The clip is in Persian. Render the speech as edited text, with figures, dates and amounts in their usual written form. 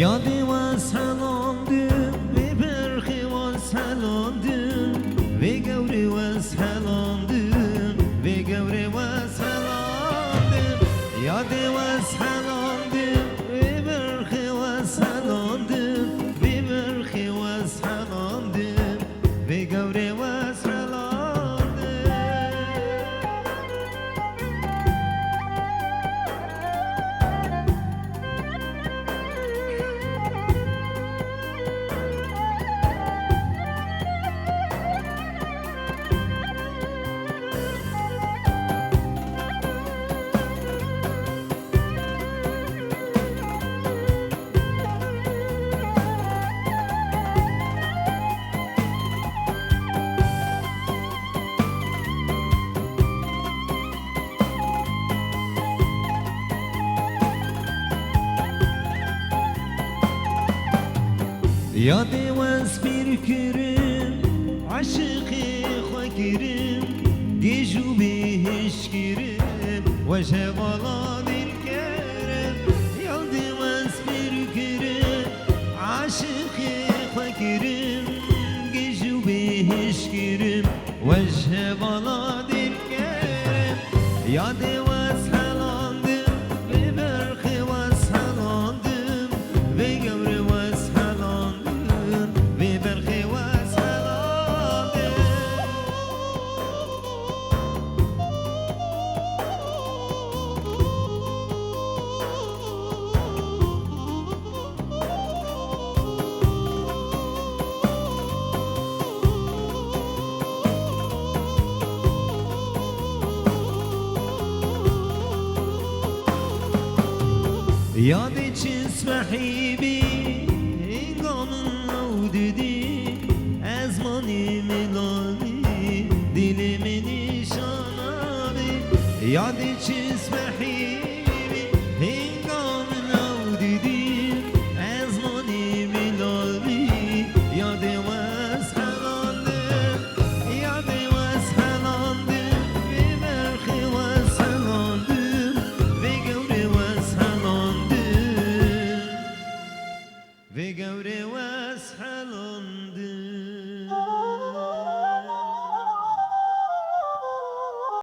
یادی و سلامدم و برخی و سلامدم و گوری و سلامدم و گوری و سلامدم یادی و سلامدم و برخی و سلامدم و برخی و سلامدم و گوری و سلامدم یادی وز پیر کرم عاشقی خوا کرم گیجو بهش کرم و شوالا دل کرم یادی وز پیر کرم عاشقی خوا کرم گیجو بهش کرم و شوالا دل کرم یادی وز هلاندم و برخی وز هلاندم و گوری وز یادی چیز محیبی هنگامن نودیدی از مانی ملانی دل من نشانادی یادی چیز محیبی هنگامن نودیدی از مانی ملانی یادی وز هلاندم یادی وز هلاندم و برخی وز هلاندم و گوری وز هلاندم و گوری وز هلاندم